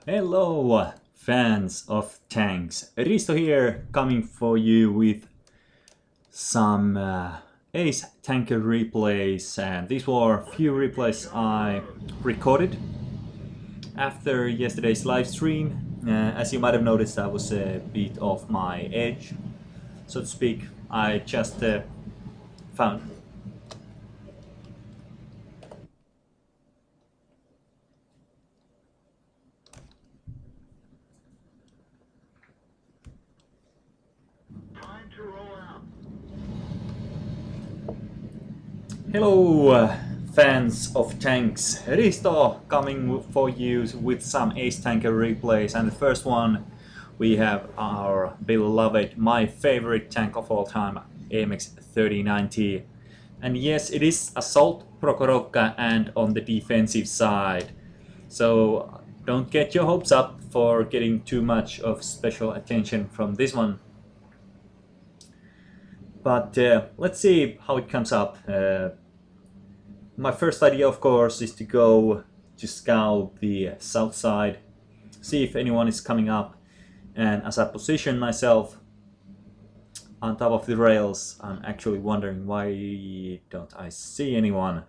Hello, fans of tanks. Riisto here, coming for you with some Ace Tanker replays. And these were a few replays I recorded after yesterday's live stream. As you might have noticed, I was a bit off my edge, so to speak. I just found Hello, fans of tanks. Riisto coming for you with some Ace Tanker replays, and the first one we have our beloved, my favorite tank of all time, AMX 3090. And yes, it is Assault Prokhorovka and on the defensive side. So don't get your hopes up for getting too much of special attention from this one. But let's see how it comes up. My first idea, of course, is to go to scout the south side, see if anyone is coming up, and as I position myself on top of the rails, I'm actually wondering why don't I see anyone.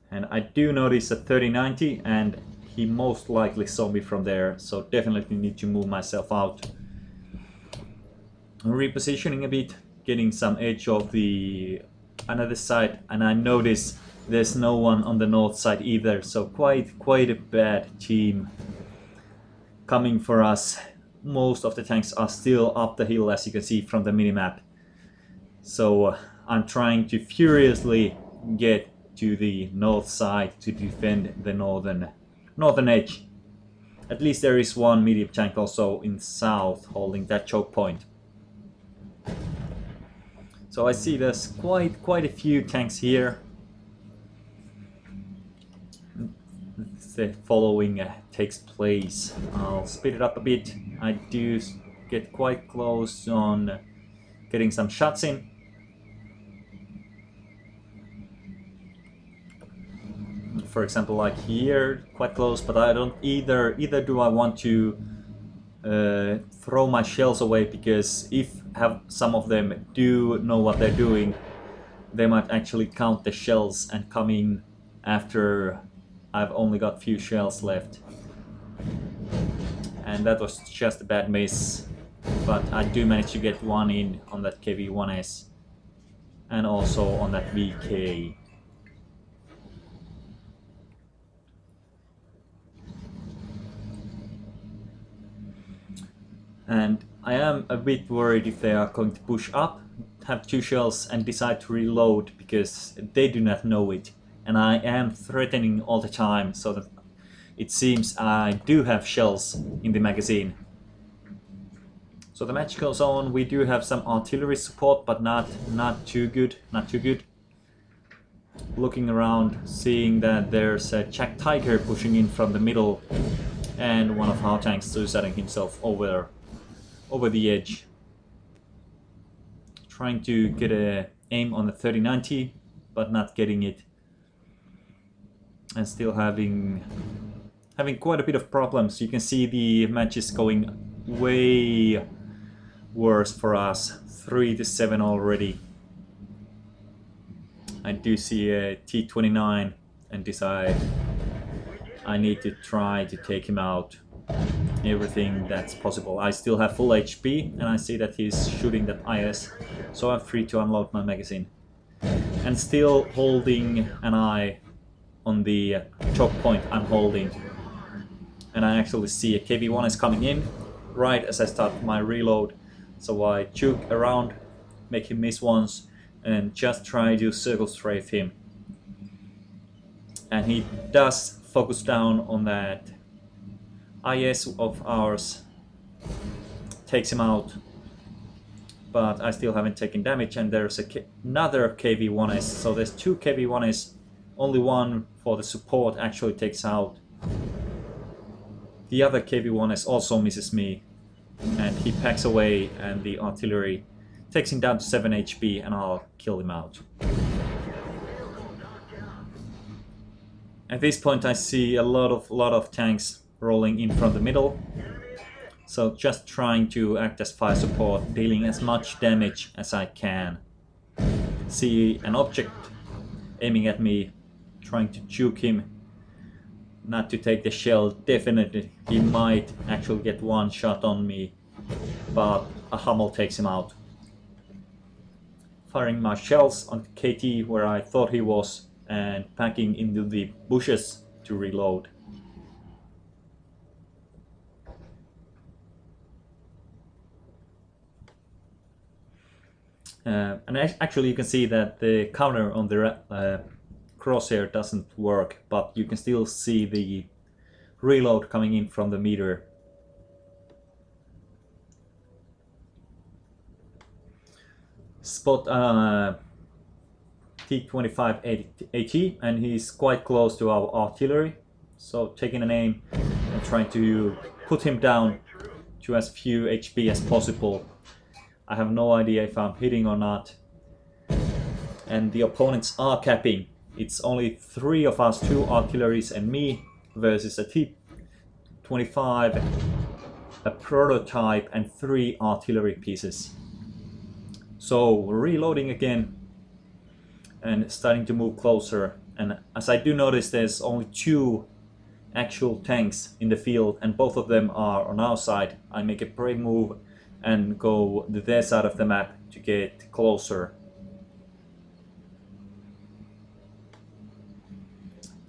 And I do notice a 3090, and he most likely saw me from there, so definitely need to move myself out. Repositioning a bit, getting some edge of the another side, and I notice there's no one on the north side either, so quite a bad team coming for us. Most of the tanks are still up the hill, as you can see from the minimap, so I'm trying to furiously get to the north side to defend the northern edge. At least there is one medium tank also in south holding that choke point. So I see there's quite a few tanks here. The following takes place. I'll speed it up a bit. I do get quite close on getting some shots in. For example, like here, quite close, but I don't either do I want to throw my shells away, because if some of them do know what they're doing, they might actually count the shells and come in after I've only got few shells left. And that was just a bad miss, but I do manage to get one in on that KV-1S and also on that VK. And I am a bit worried if they are going to push up, have two shells and decide to reload, because they do not know it. And I am threatening all the time, so that it seems I do have shells in the magazine. So the match goes on. We do have some artillery support, but not too good, Looking around, seeing that there's a Jack Tiger pushing in from the middle, and one of our tanks suiciding himself over the edge. Trying to get a aim on the 3090, but not getting it. And still having quite a bit of problems. You can see the match is going way worse for us. 3-7 already. I do see a T-29 and decide I need to try to take him out. Everything that's possible. I still have full HP, and I see that he's shooting that IS, so I'm free to unload my magazine. And still holding an eye on the choke point I'm holding. And I actually see a KV-1 is coming in right as I start my reload, so I juke around, make him miss once, and just try to circle strafe him. And he does focus down on that IS of ours, takes him out, but I still haven't taken damage, and there's another KV-1S, so there's two KV-1S, only one for the support actually takes out. The other KV-1S also misses me, and he packs away, and the artillery takes him down to 7 HP, and I'll kill him out. At this point I see a lot of tanks rolling in from the middle. So just trying to act as fire support, dealing as much damage as I can. See an object aiming at me, trying to juke him not to take the shell. Definitely he might actually get one shot on me, but a Hummel takes him out. Firing my shells on KT where I thought he was and packing into the bushes to reload. And actually you can see that the counter on the crosshair doesn't work, but you can still see the reload coming in from the meter. Spot T-25 AT, and he's quite close to our artillery, so taking an aim and trying to put him down to as few HP as possible. I have no idea if I'm hitting or not, and the opponents are capping. It's only 3 of us, 2 artilleries and me, versus a T-25, a prototype and 3 artillery pieces. So reloading again and starting to move closer, and as I do notice there's only 2 actual tanks in the field and both of them are on our side, I make a brave move and go to their side of the map to get closer.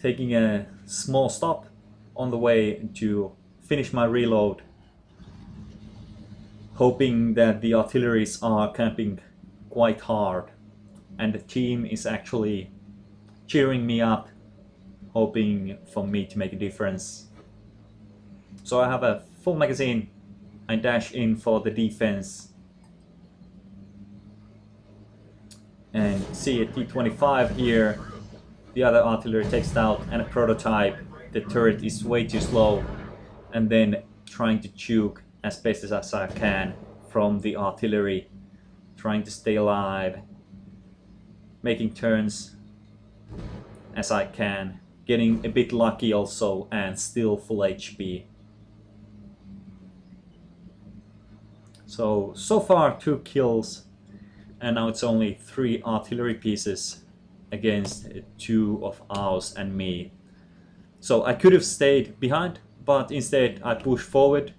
Taking a small stop on the way to finish my reload, hoping that the artilleries are camping quite hard and the team is actually cheering me up, hoping for me to make a difference. So I have a full magazine, I dash in for the defense and see a T-25 here. The other artillery takes it out and a prototype. The turret is way too slow, and then trying to juke as best as I can from the artillery, trying to stay alive, making turns as I can, getting a bit lucky also and still full HP. So far 2 kills, and now it's only 3 artillery pieces against 2 of ours and me. So I could have stayed behind, but instead I push forward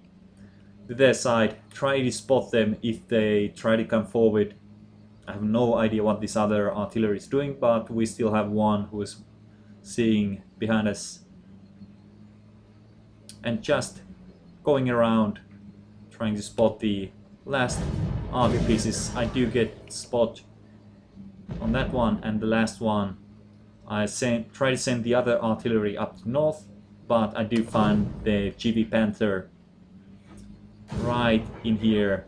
to their side, try to spot them if they try to come forward. I have no idea what this other artillery is doing, but we still have one who is seeing behind us. And just going around trying to spot the last artillery pieces. I do get spot on that one, and the last one I try to send the other artillery up to north, but I do find the GV Panther right in here,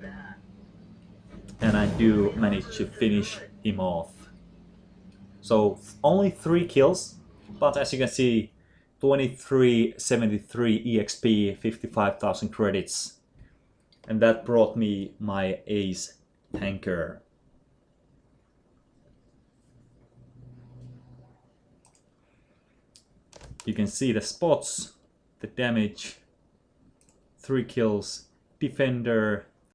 and I do manage to finish him off. So only 3 kills, but as you can see, 2373 EXP, 55,000 credits, and that brought me my ace tanker. You can see the spots, the damage, 3 kills, defender,